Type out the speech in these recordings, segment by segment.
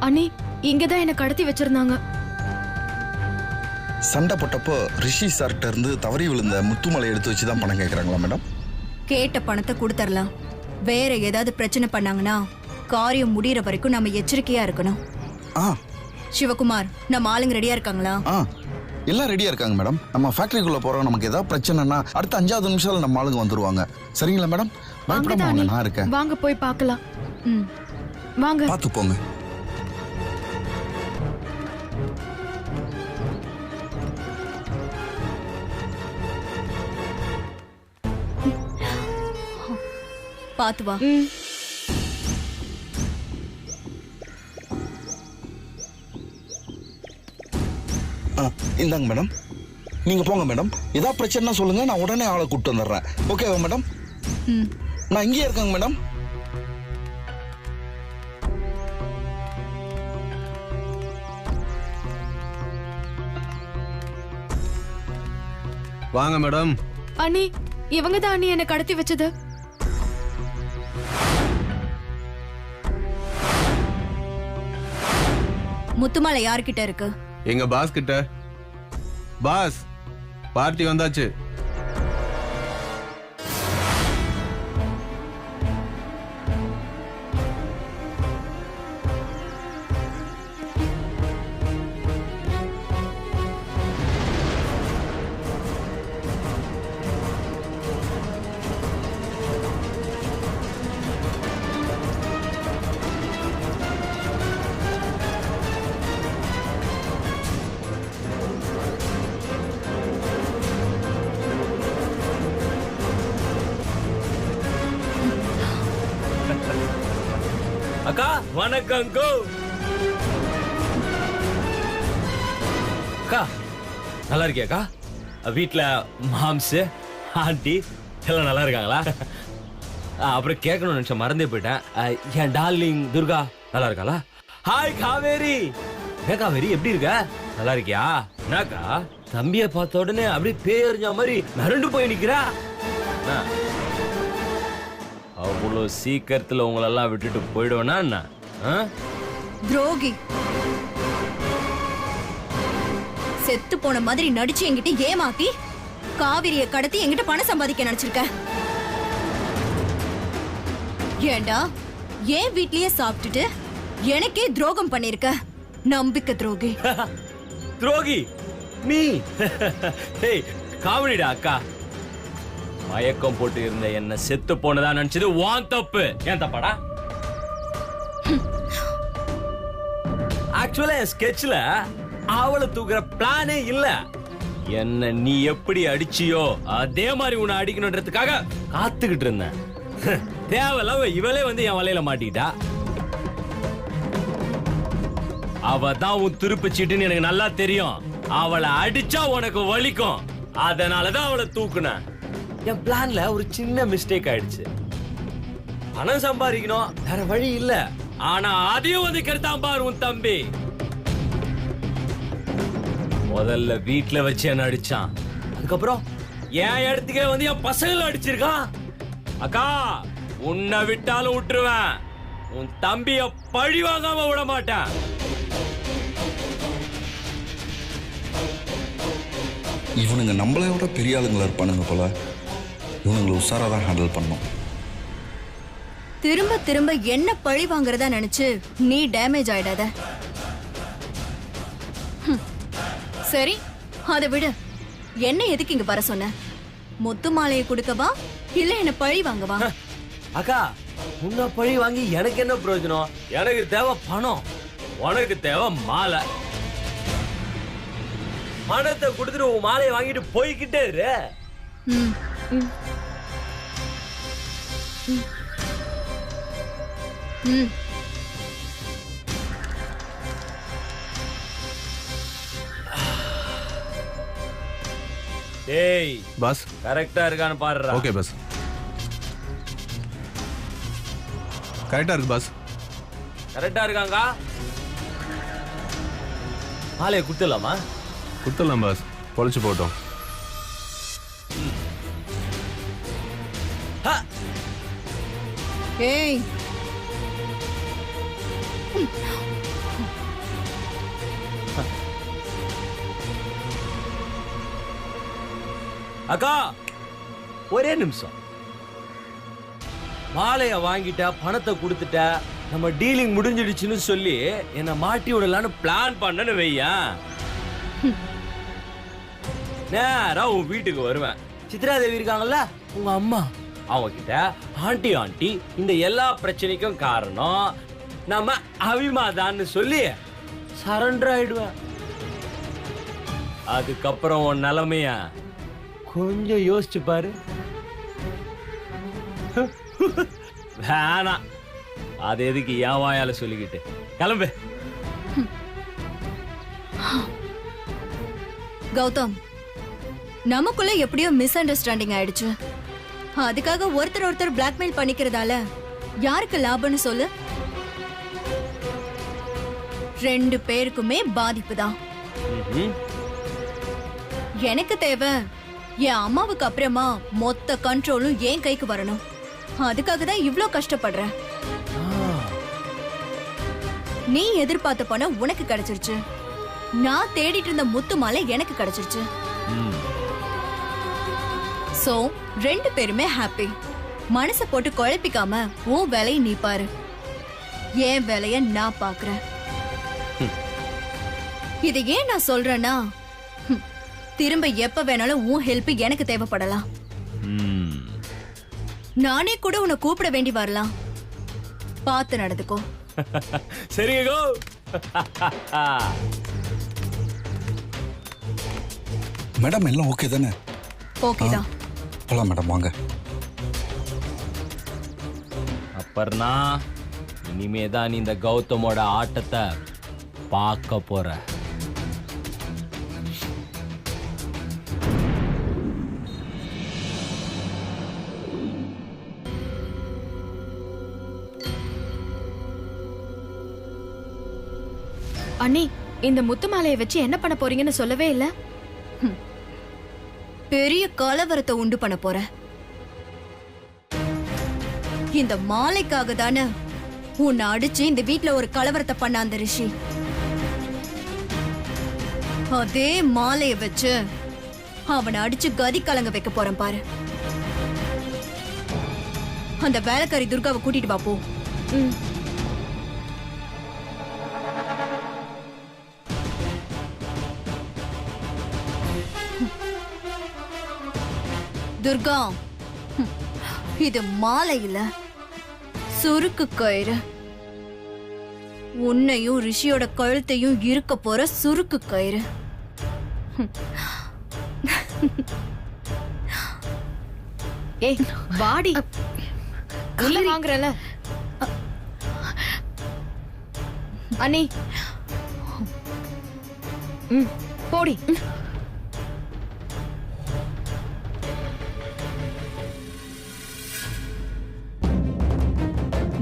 அண்ணி இங்கதான் என்ன கடத்தி வச்சிருந்தாங்க. சண்டை போட்டப்போ ரிஷி சார்ட்ட இருந்து தவறி விழுந்த முத்துமலை எடுத்து வச்சுதான் பணம் கேட்கறாங்களா மேடம்? கேட்ட பணத்தை கொடுத்துடலாம். வேற ஏதாவது பிரச்சனை பண்ணாங்கன்னா காரியம் முடியற வரைக்கும் நம்ம எச்சரிக்கையா இருக்கணும். சிவகுமார், நம்ம ஆளுங்க ரெடியா இருக்காங்களா? எல்லாம் ரெடியா இருக்காங்க மேடம். நம்ம ஃபேக்டரிக்குள்ள போறோம். நமக்கு ஏதாவது பிரச்சனைனா அடுத்த 5வது நிமிஷத்துல நம்ம ஆளுங்க வந்துருவாங்க. சரிங்களா மேடம்? பயப்படாம நான் இருக்கேன். வாங்க போய் பார்க்கலாம். வாங்க. பாத்து போங்க. பாத்து வா. இந்தாங்க மேடம், நீங்க போங்க மேடம். ஏதாவது பிரச்சனை சொல்லுங்க, நான் உடனே ஆளை கூப்பிட்டு வந்துடுறேன். ஓகேவா மேடம்? நான் இங்கேயே இருக்கேங்க மேடம். வாங்க மேடம். அண்ணி இவங்க தான் அண்ணி என்ன கடத்தி வச்சது. முத்துமாலை யார்கிட்ட இருக்கு? எங்க பாஸ் கிட்ட. பாஸ், பார்ட்டி வந்தாச்சு. அக்கா வணக்கம். அக்கா நல்லா இருக்கியாக்கா? வீட்டுல மாம்ஸ் ஆண்டி எல்லாம் நல்லா இருக்காங்களா? அப்புறம் கேட்கணும்னு நினைச்சேன், மறந்தே போயிட்டேன். என் டார்லிங் துர்கா நல்லா இருக்காளா? ஹாய் காவேரி. ஏ காவேரி, எப்படி இருக்க? நல்லா இருக்கியா? என்னக்கா தம்பிய பார்த்த உடனே அப்படியே பேரிஞ்ச மாதிரி மிரண்டு போய் நிக்கிறா. அவ்வளோ சீக்கிரத்துல உங்களெல்லாம் விட்டுட்டு போயிடுவேனா என்ன? துரோகி, செத்து போன மாதிரி நடிச்சு என்கிட்ட ஏமாத்தி காவிரிய கடத்தி என்கிட்ட பணம் சம்பாதிக்க நினைச்சிருக்க. ஏண்டா ஏன் வீட்லயே சாப்பிட்டுட்டு எனக்கே துரோகம் பண்ணிருக்க. நம்பிக்கை துரோகி. துரோகி நீ? காமெடிடா அக்கா. மயக்கம் போட்டு இருந்த என்ன செத்து போனதா நினைச்சது வான் தப்பு. ஏன் தப்பாடா? ஆக்சுவலா என் ஸ்கெட்ச்ல அவளை தூக்குற பிளானே இல்ல. என்ன நீ எப்படி அடிச்சியோ அதே மாதிரி உன்னை அடிக்கணும்ன்றதுக்காக காத்துக்கிட்டு இருந்தேன். தேவையில்ல இவளே வந்து என் வலையில மாட்டிக்கிட்டா. அவ தான் உன் துருப்பு சீட்டுன்னு எனக்கு நல்லா தெரியும். அவளை அடிச்சா உனக்கு வலிக்கும். அதனாலதான் அவளை தூக்குனேன். என் பிளான்ல ஒரு சின்ன மிஸ்டேக் ஆயிடுச்சு. பணம் சம்பாதிக்கணும், வேற வழி இல்ல. ஆனா அதையும் வந்து கெடுத்தான் பாரு உன் தம்பி. முதல்ல வீட்டுல வச்சு என்ன அடிச்சான். அதுக்கப்புறம் என் இடத்துக்கே வந்து என் பசங்களை அடிச்சிருக்கான். அக்கா உன்னை விட்டாலும் விட்டுருவேன். உன் தம்பிய பழி வாங்காம விட மாட்டேன். இவனுங்க நம்மளை விட பெரிய ஆளுங்களா இருப்பானுங்க போல. இவனுங்களை உஷாரா தான் ஹேண்டில் பண்ணும். திரும்ப திரும்ப என்ன பழி வாங்குறதா நினைச்சு நீ டேமேஜ் ஆயிடாத. சரி அதை விடு. என்ன எதுக்கு இங்க வர சொன்ன? முத்து மாலையை கொடுக்கவா இல்ல என்ன பழி வாங்கவா? அக்கா உன்னை பழி வாங்கி எனக்கு என்ன பிரயோஜனம்? எனக்கு தேவை பணம், உனக்கு தேவை மாலை. பணத்தை கொடுத்துட்டு உன் மாலையை வாங்கிட்டு போய்கிட்டே இரு. டேய் பாஸ், கரெக்டா இருக்கான்னு பாருடா. ஓகே பாஸ், கரெக்டா இருக்கு பாஸ். கரெக்டா இருக்காங்க. மாலையை கொடுத்துடலாமா? கொடுத்துடலாம் பாஸ், பொழைச்சு போட்டோம். ஏய் அக்கா ஒரே நிமிஷம். மாலைய வாங்கிட்ட, பணத்தை கொடுத்துட்ட, நம்ம டீலிங் முடிஞ்சிடுச்சுன்னு சொல்லி என்ன மாட்டி விடலான்னு பிளான் பண்ணன்னு வையா. நேரா உன் வீட்டுக்கு வருவேன். சித்ரா தேவி இருக்காங்கல்ல உங்க அம்மா, அவங்க கிட்ட ஆண்டி இந்த எல்லா பிரச்சனைக்கும் காரணம் நம்ம அபிமாதான்னு சொல்லி சரண்டர் ஆயிடுவேன். அதுக்கப்புறம் உன் நிலைமைய கொஞ்சம் யோசிச்சு பாரு. வேணாம், அது எதுக்கு என் வாயால சொல்லிக்கிட்டு. கிளம்பு. கௌதம், நமக்குள்ள எப்படியோ மிஸ் அண்டர்ஸ்டாண்டிங் ஆயிடுச்சு. அதுக்காக ஒருத்தர் பிளாக்மெயில் பண்ணிக்கிறதால யாருக்கு லாபம்னு சொல்லு? 2 பேருக்குமே பாதிப்பு தான். எனக்கு தேவை என் அம்மாவுக்கு அப்புறமா மொத்த கண்ட்ரோலும் என் கைக்கு வரணும். அதுக்காக தான் இவ்ளோ கஷ்டப்படுறேன். நீ எதிர்பார்த்த பணம் உனக்கு கிடைச்சிருச்சு. நான் தேடிட்டு இருந்த முத்து மாலை எனக்கு கிடைச்சிருச்சு. சோ 2 பேருமே ஹாப்பி. மனச போட்டு குழப்பிக்காம உன் வேலையை நீ பாரு, என் வேலைய நான் பாக்குறேன். இது ஏன் நான் சொல்றேன்னா, திரும்ப எப்ப வேணாலும் உன் ஹெல்ப் எனக்கு தேவைப்படலாம். நானே கூட உன்னை கூப்பிட வேண்டி வரலாம். பார்த்து நடந்துக்கோ. சரிங்கோ. மேடம் எல்லாம் ஓகே தானே? ஓகேதான். போலாம் மேடம், வாங்க. அப்பர்னா இனிமேதான் நீ இந்த கௌதமோட ஆட்டத்தை பார்க்க போற. அண்ணி, இந்த முத்து மாலையை வச்சு என்ன பண்ண போறீங்கன்னு சொல்லவே இல்ல. பெரிய கலவரத்தை உண்டு பண்ண போற. இந்த மாலைக்காக தானே உன்னை அடிச்சு இந்த வீட்ல ஒரு கலவரத்தை பண்ண அந்த ரிஷி. அதே மாலைய வச்சு அவனை அடிச்சு கதி கலங்க வைக்க போறேன் பாரு. அந்த வேலைக்காரி துர்காவை கூட்டிட்டு வா போ. துர்கா, இது மாலை இல்ல, சுருக்கு கயிறு. உன்னையும் ரிஷியோட கழுத்தையும் இருக்க போற சுருக்கு கயிறு. ஏய் வாடி, உள்ள வாங்குறல அண்ணி. போடி.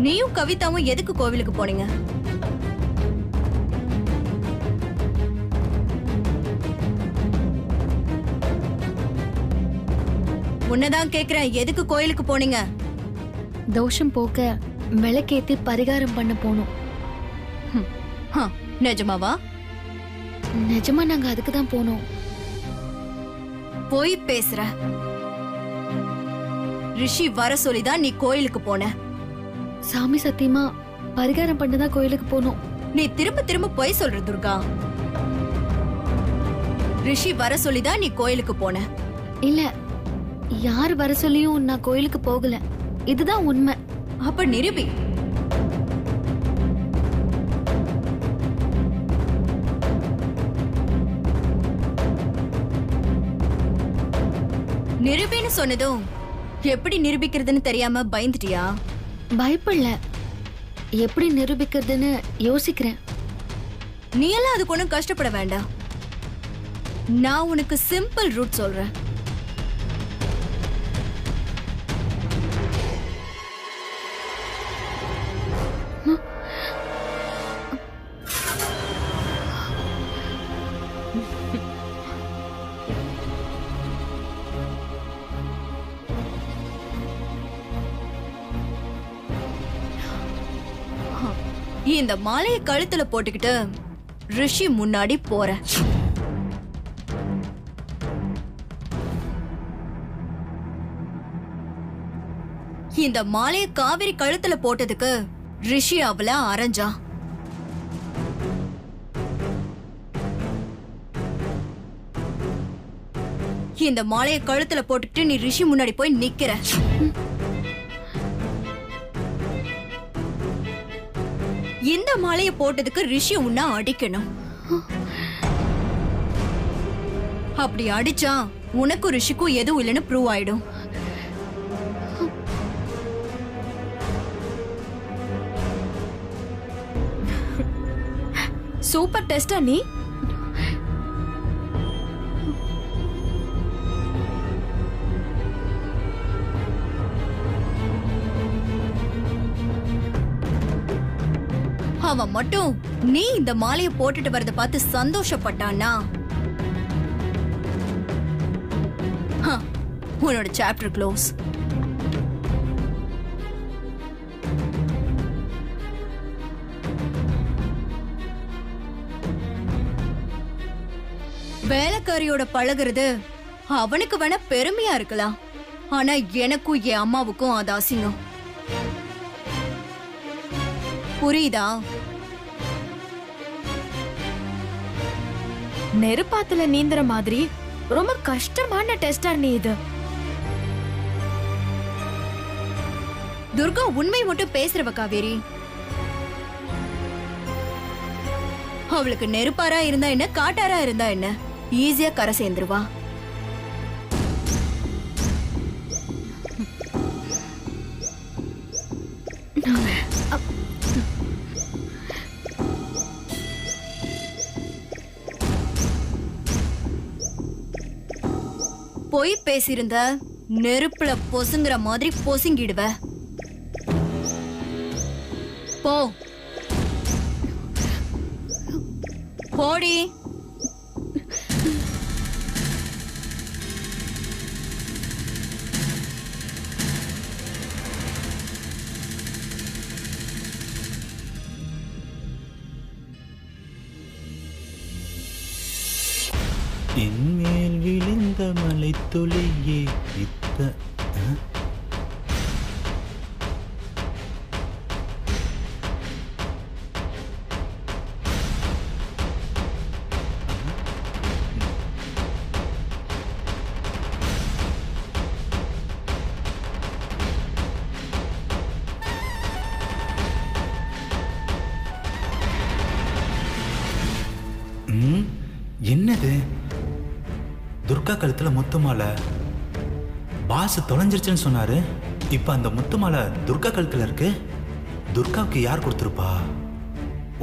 நீயும் கவிதாவும் எதுக்கு கோவிலுக்கு போனீங்க? உன்னதான் கேக்குறேன், எதுக்கு கோயிலுக்கு போனீங்க? தோஷம் போக்க விளக்கேத்தி பரிகாரம் பண்ண போனோம். நிஜமாவா? நிஜமா நாங்க அதுக்கு தான் போனோம். போய் பேசுற. ரிஷி வர சொல்லிதான் நீ கோயிலுக்கு போன. சாமி சத்தியமா பரிகாரம் பண்ணதான் கோயிலுக்கு போனோம். நீ திரும்ப திரும்ப போய் சொல்ற துர்கா. ரிஷி வர சொல்லிதான் நீ கோயிலுக்கு போன. இல்ல, யார் வர சொல்லியும் நான் கோயிலுக்கு போகல. இதுதான் உண்மை. அப்ப நிரூபி. நிரூபின்னு சொன்னதும் எப்படி நிரூபிக்கிறதுன்னு தெரியாம பயந்துட்டியா? பயப்படல, எப்படி நிரூபிக்கிறதுன்னு யோசிக்கிறேன். நீ எல்லாம் அதுக்கு ஒண்ணும் கஷ்டப்பட வேண்டாம். நான் உனக்கு சிம்பிள் ரூட் சொல்றேன். இந்த மாலையை கழுத்துல போட்டுக்கிட்டு ரிஷி முன்னாடி போற. இந்த மாலைய காவேரி கழுத்துல போட்டதுக்கு ரிஷி அவள அரைஞ்சான். இந்த மாலைய கழுத்துல போட்டுட்டு நீ ரிஷி முன்னாடி போய் நிக்கிற. இந்த மாலைய போட்டதுக்கு ரிஷி உன்ன அடிக்கணும். அப்படி அடிச்சா உனக்கும் ரிஷிக்கும் எதுவும் இல்லைன்னு ப்ரூவ் ஆயிடும். சூப்பர் டெஸ்டா நீ. அவன் மட்டும் நீ இந்த மாலைய போட்டுட்டு வரத பார்த்து சந்தோஷப்பட்டானா உன்னோட சாப்டர் க்ளோஸ். வேலைக்காரியோட பழகுறது அவனுக்கு வேணா பெருமையா இருக்கலாம், ஆனா எனக்கும் என் அம்மாவுக்கும் அது அசிங்கம். புரியுதா? நெருப்பாத்துல நீந்துற மாதிரி ரொம்ப கஷ்டமான டெஸ்டா நீ இது. துர்கா உண்மை மட்டும் பேசுறவ காவேரி. அவளுக்கு நெருப்பாரா இருந்தா என்ன, காட்டாரா இருந்தா என்ன, ஈஸியா கரை சேர்ந்துருவா. பொய் பேசியிருந்த நெருப்புல பொசுங்கிற மாதிரி பொசுங்கிடுவ. போ போடி. என்மேல் விழுந்த மலை துளியே என்னது? துர்கா கழுத்துல முத்து மாலை. பாஸ் தொலைஞ்சிருச்சுன்னு சொன்னாரு. இப்ப அந்த முத்து மாலை துர்கா கழுத்துல இருக்கு. துர்காவுக்கு யார் கொடுத்துருப்பா?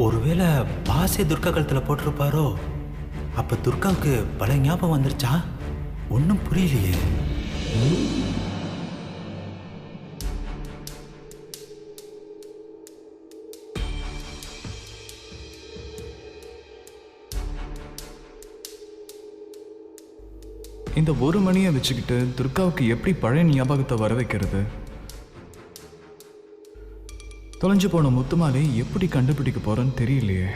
ஒருவேளை பாஸே துர்கா கழுத்துல போட்டிருப்பாரோ? அப்ப துர்காவுக்கு பல ஞாபகம் வந்துருச்சா? ஒன்னும் புரியலையே. இந்த ஒரு மணியை வச்சுக்கிட்டு துர்காவுக்கு எப்படி பழைய ஞாபகத்தை வர வைக்கிறது? தொலைஞ்சு போன முத்துமாலை எப்படி கண்டுபிடிக்க போறேன்னு தெரியலையே.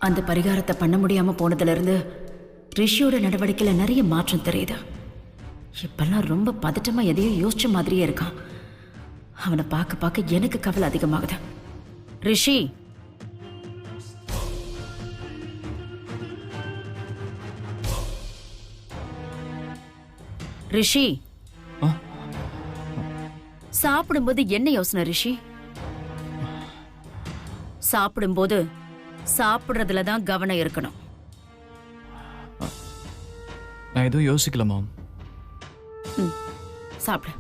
அந்த பரிகாரத்தை பண்ண முடியாம போனதுல இருந்து ரிஷியோட நடவடிக்கையில நிறைய மாற்றம் தெரியுது. இப்பெல்லாம் ரொம்ப பதட்டமா எதையோ யோசிச்ச மாதிரியே இருக்கான். அவனை பார்க்க பார்க்க எனக்கு கவலை அதிகமாகுது. ரிஷி, ரிஷி, சாப்பிடும்போது என்ன யோசனை ரிஷி? சாப்பிடும்போது சாப்பிடுறதுல தான் கவனம் இருக்கணும். நான் எதுவும் யோசிக்கலாமா? சாப்பிடு.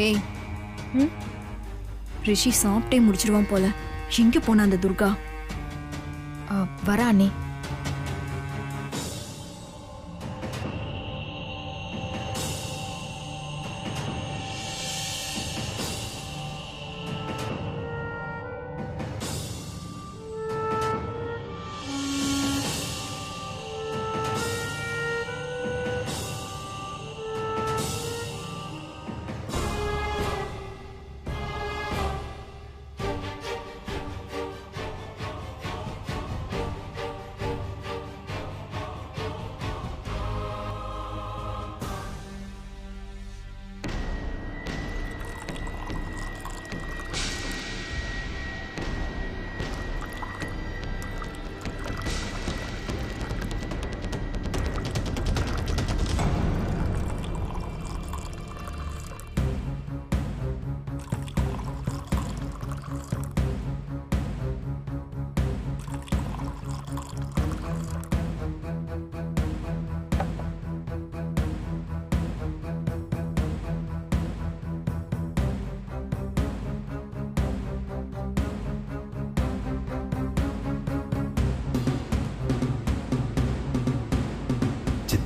ஏய், ரிஷி சாப்பிட்டே முடிச்சிருவான் போல. எங்க போன அந்த துர்கா? வரா நீ.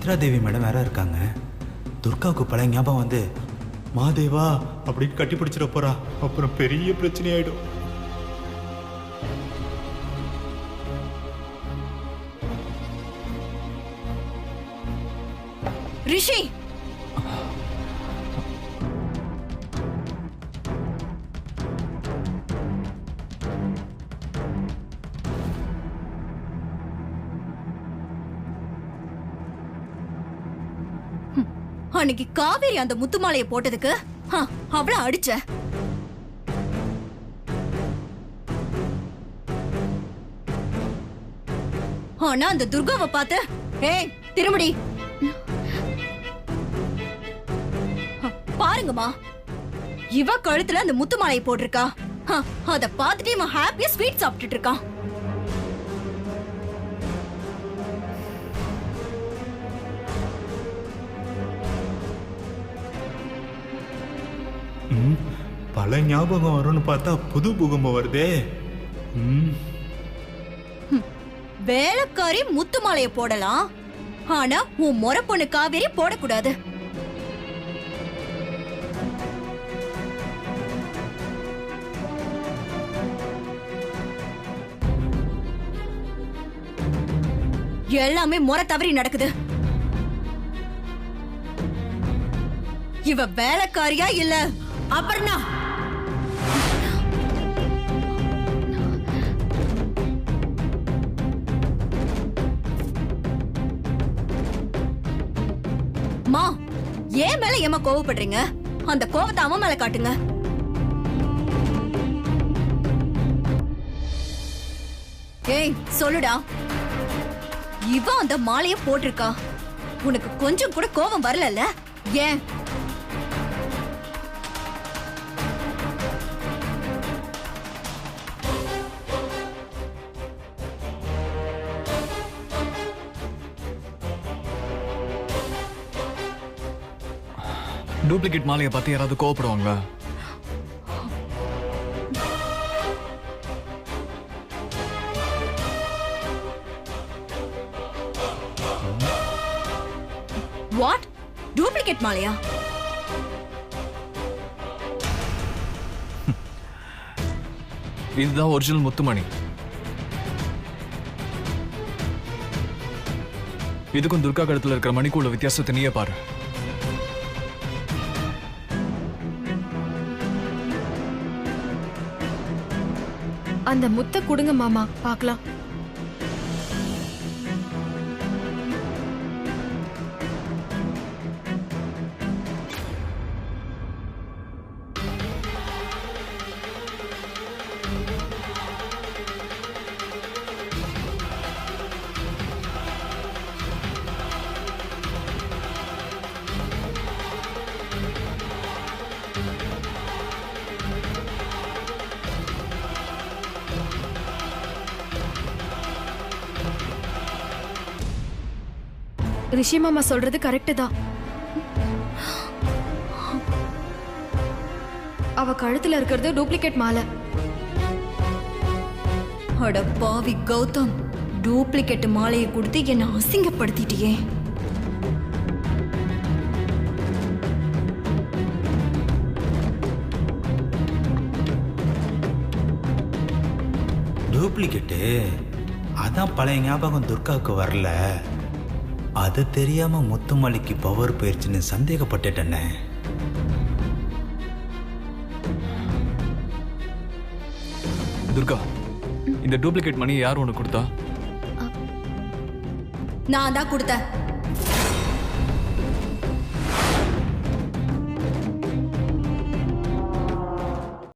சித்ரா தேவி மேடம் வேற இருக்காங்க. துர்காவுக்கு பழைய ஞாபகம் வந்து மாதேவா அப்படின்னு கட்டி பிடிச்சிட போறா. அப்புறம் பெரிய பிரச்சனை ஆயிடும். ரிஷி, அன்னைக்கு காவேரி அந்த முத்துமாலையை போட்டதுக்கு அவள அடிச்ச. ஆனா அந்த துர்காவை பார்த்து ஏய் திரும்படி பாருங்கம்மா, இவ கழுத்துல அந்த முத்துமாலையை போட்டிருக்கா. அத பார்த்துட்டு இவன் ஹாப்பியா ஸ்வீட் சாப்பிட்டுட்டு இருக்கான். பல ஞாபகம் வரும்னு பார்த்தா புது பூகம்பம் வருதே. வேலைக்காரி முத்துமாலைய போடலாம், ஆனா உன் முறை பொண்ணு காவேரி போடக்கூடாது. எல்லாமே முறை தவறி நடக்குது. இவ வேலைக்காரியா இல்ல அபர்ணா? மா, ஏன் மேல ஏமா கோவப்படுறீங்க? அந்த கோவத்தை அவன் மேல காட்டுங்க. ஏய் சொல்லுடா, இவன் அந்த மாலைய போட்டிருக்கா. உனக்கு கொஞ்சம் கூட கோவம் வரல? ஏன்? டூப்ளிகேட் மாலையை பார்த்து யாராவது கோவப்படுவாங்களா? வாட்? டூப்ளிகேட் மாலையா? இதுதான் ஒரிஜினல் முத்துமணி. இதுக்கும் துர்கா கழுத்துல இருக்கிற மணிக்குள்ள வித்தியாசத்தை நீயே பாரு. அந்த முத்தை கொடுங்க மாமா, பார்க்கலாம். ரிஷி மாமா சொல்றது கரெக்ட் தான். அவ கழுத்துல இருக்கிறது டூப்ளிகேட் மாலை. அட பாவி கௌதம், டூப்ளிகேட் மாலையை கொடுத்து என்ன அசிங்கப்படுத்திட்டியே. டூப்ளிகேட்டு அதான் பழைய ஞாபகம் துர்காவுக்கு வரல. அது தெரியாம முத்துமாலிக்கு பவர் போயிருச்சுன்னு சந்தேகப்பட்டுட்டேனே. துர்கா, இந்த டூப்ளிகேட் மணி யார் உனக்கு கொடுத்தா? நான் தான் கொடுத்தேன்.